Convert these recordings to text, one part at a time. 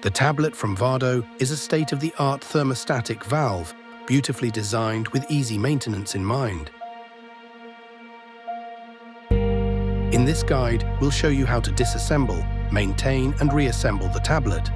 The tablet from VADO is a state-of-the-art thermostatic valve, beautifully designed with easy maintenance in mind. In this guide, we'll show you how to disassemble, maintain and reassemble the tablet.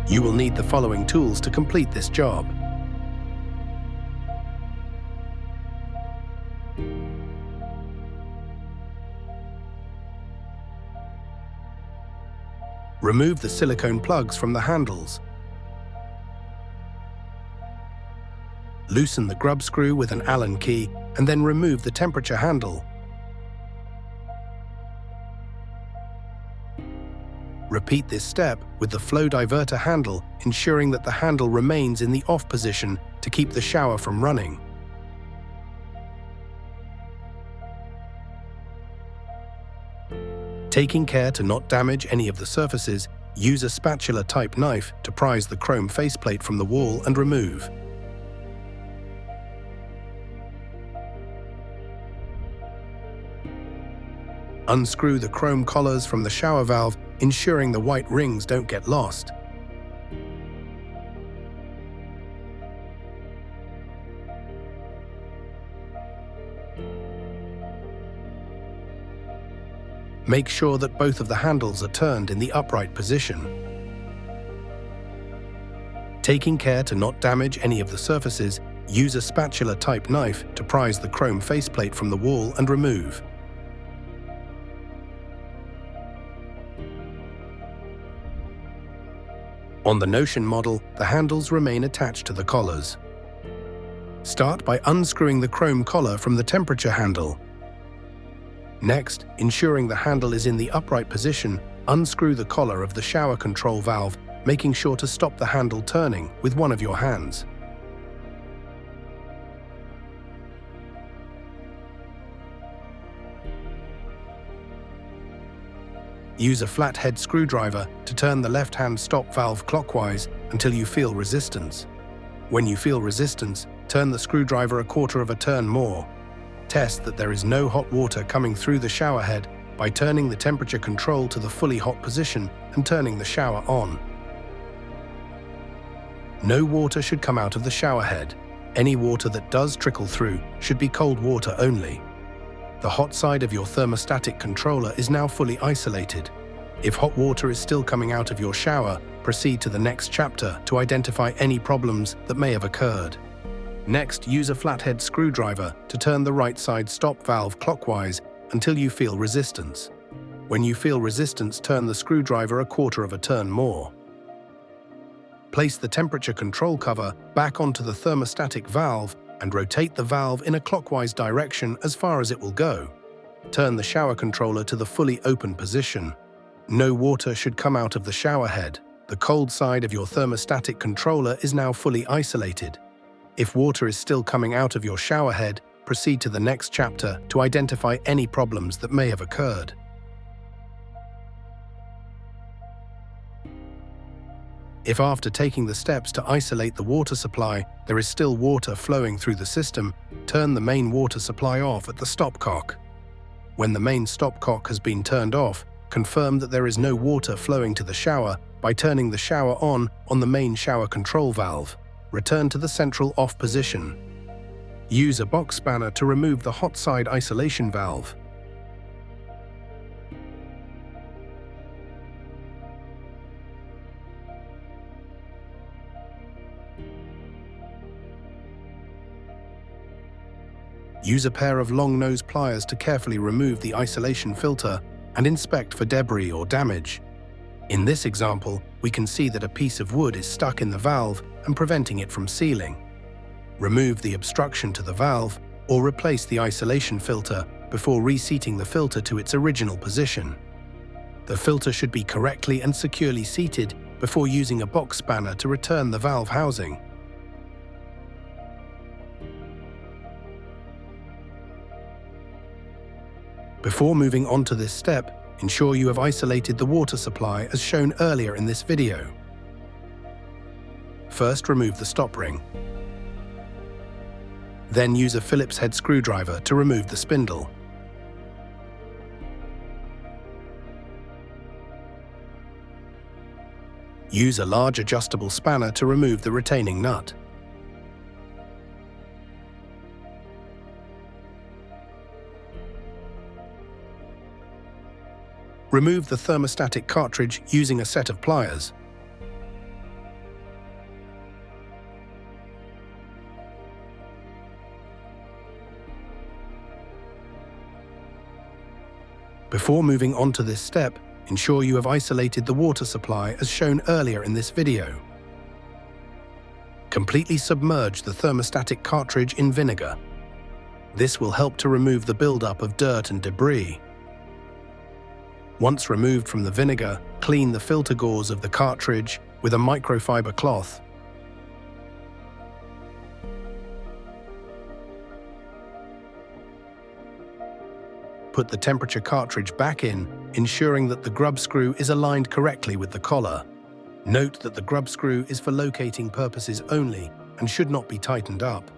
You will need the following tools to complete this job. Remove the silicone plugs from the handles. Loosen the grub screw with an Allen key and then remove the temperature handle. Repeat this step with the flow diverter handle, ensuring that the handle remains in the off position to keep the shower from running. Taking care to not damage any of the surfaces, use a spatula-type knife to prise the chrome faceplate from the wall and remove. Unscrew the chrome collars from the shower valve, ensuring the white rings don't get lost. Make sure that both of the handles are turned in the upright position. Taking care to not damage any of the surfaces, use a spatula-type knife to prise the chrome faceplate from the wall and remove. On the Notion model, the handles remain attached to the collars. Start by unscrewing the chrome collar from the temperature handle. Next, ensuring the handle is in the upright position, unscrew the collar of the shower control valve, making sure to stop the handle turning with one of your hands. Use a flathead screwdriver to turn the left-hand stop valve clockwise until you feel resistance. When you feel resistance, turn the screwdriver a quarter of a turn more. Test that there is no hot water coming through the shower head by turning the temperature control to the fully hot position and turning the shower on. No water should come out of the shower head. Any water that does trickle through should be cold water only. The hot side of your thermostatic controller is now fully isolated. If hot water is still coming out of your shower, proceed to the next chapter to identify any problems that may have occurred. Next, use a flathead screwdriver to turn the right side stop valve clockwise until you feel resistance. When you feel resistance, turn the screwdriver a quarter of a turn more. Place the temperature control cover back onto the thermostatic valve and rotate the valve in a clockwise direction as far as it will go. Turn the shower controller to the fully open position. No water should come out of the shower head. The cold side of your thermostatic controller is now fully isolated. If water is still coming out of your shower head, proceed to the next chapter to identify any problems that may have occurred. If after taking the steps to isolate the water supply, there is still water flowing through the system, turn the main water supply off at the stopcock. When the main stopcock has been turned off, confirm that there is no water flowing to the shower by turning the shower on the main shower control valve. Return to the central off position. Use a box spanner to remove the hot side isolation valve. Use a pair of long nose pliers to carefully remove the isolation filter and inspect for debris or damage. In this example, we can see that a piece of wood is stuck in the valve and preventing it from sealing. Remove the obstruction to the valve or replace the isolation filter before reseating the filter to its original position. The filter should be correctly and securely seated before using a box spanner to return the valve housing. Before moving on to this step, ensure you have isolated the water supply as shown earlier in this video. First, remove the stop ring. Then use a Phillips head screwdriver to remove the spindle. Use a large adjustable spanner to remove the retaining nut. Remove the thermostatic cartridge using a set of pliers. Before moving on to this step, ensure you have isolated the water supply as shown earlier in this video. Completely submerge the thermostatic cartridge in vinegar. This will help to remove the buildup of dirt and debris. Once removed from the vinegar, clean the filter gauze of the cartridge with a microfiber cloth. Put the temperature cartridge back in, ensuring that the grub screw is aligned correctly with the collar. Note that the grub screw is for locating purposes only and should not be tightened up.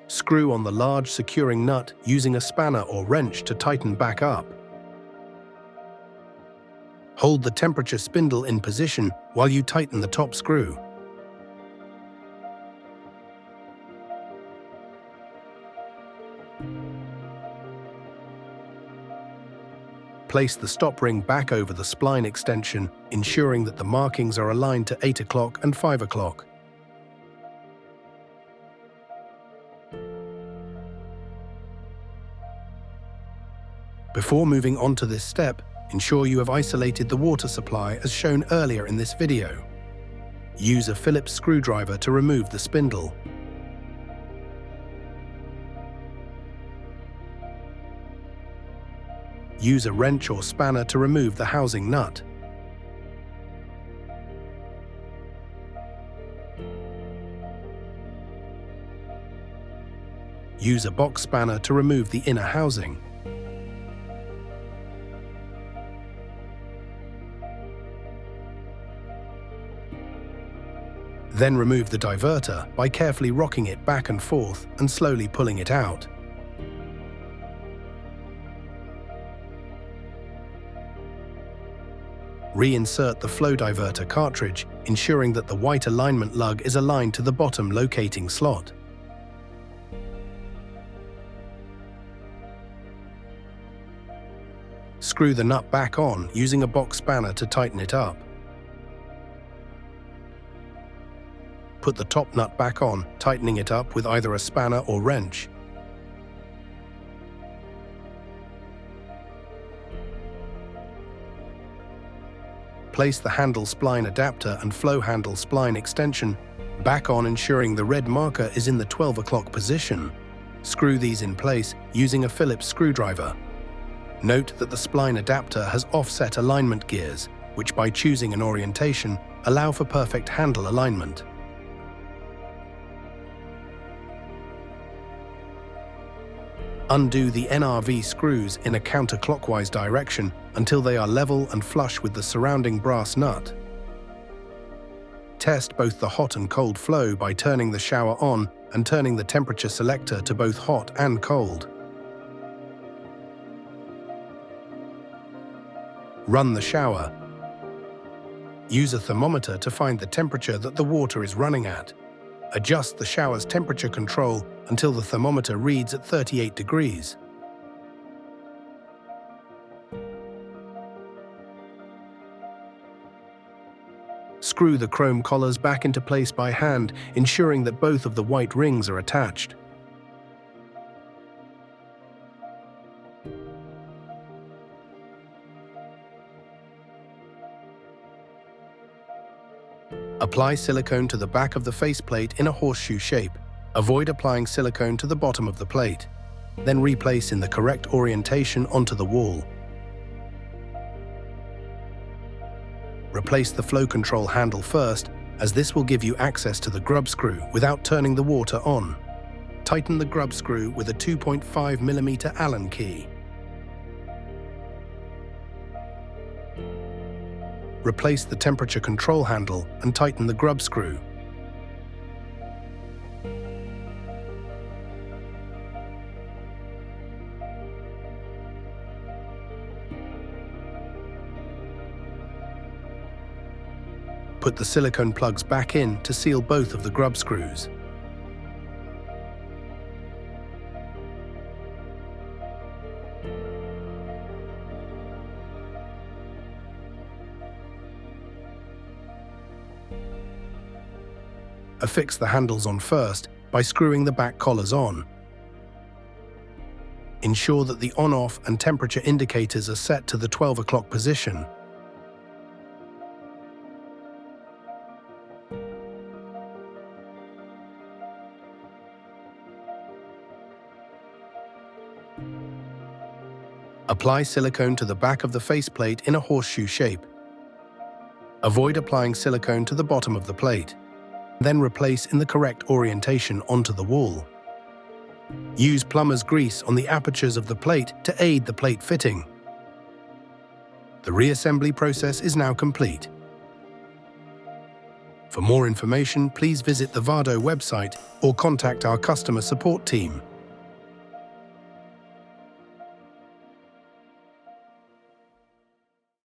Screw on the large securing nut using a spanner or wrench to tighten back up. Hold the temperature spindle in position while you tighten the top screw. Place the stop ring back over the spline extension, ensuring that the markings are aligned to 8 o'clock and 5 o'clock. Before moving on to this step, ensure you have isolated the water supply as shown earlier in this video. Use a Phillips screwdriver to remove the spindle. Use a wrench or spanner to remove the housing nut. Use a box spanner to remove the inner housing. Then remove the diverter by carefully rocking it back and forth and slowly pulling it out. Reinsert the flow diverter cartridge, ensuring that the white alignment lug is aligned to the bottom locating slot. Screw the nut back on using a box spanner to tighten it up. Put the top nut back on, tightening it up with either a spanner or wrench. Place the handle spline adapter and flow handle spline extension back on, ensuring the red marker is in the 12 o'clock position. Screw these in place using a Phillips screwdriver. Note that the spline adapter has offset alignment gears, which by choosing an orientation allow for perfect handle alignment. Undo the NRV screws in a counterclockwise direction until they are level and flush with the surrounding brass nut. Test both the hot and cold flow by turning the shower on and turning the temperature selector to both hot and cold. Run the shower. Use a thermometer to find the temperature that the water is running at. Adjust the shower's temperature control until the thermometer reads at 38 degrees. Screw the chrome collars back into place by hand, ensuring that both of the white rings are attached. Apply silicone to the back of the faceplate in a horseshoe shape. Avoid applying silicone to the bottom of the plate. Then replace in the correct orientation onto the wall. Replace the flow control handle first, as this will give you access to the grub screw without turning the water on. Tighten the grub screw with a 2.5mm Allen key. Replace the temperature control handle and tighten the grub screw. Put the silicone plugs back in to seal both of the grub screws. Affix the handles on first by screwing the back collars on. Ensure that the on-off and temperature indicators are set to the 12 o'clock position. Apply silicone to the back of the faceplate in a horseshoe shape. Avoid applying silicone to the bottom of the plate. Then replace in the correct orientation onto the wall. Use plumber's grease on the apertures of the plate to aid the plate fitting. The reassembly process is now complete. For more information, please visit the VADO website or contact our customer support team.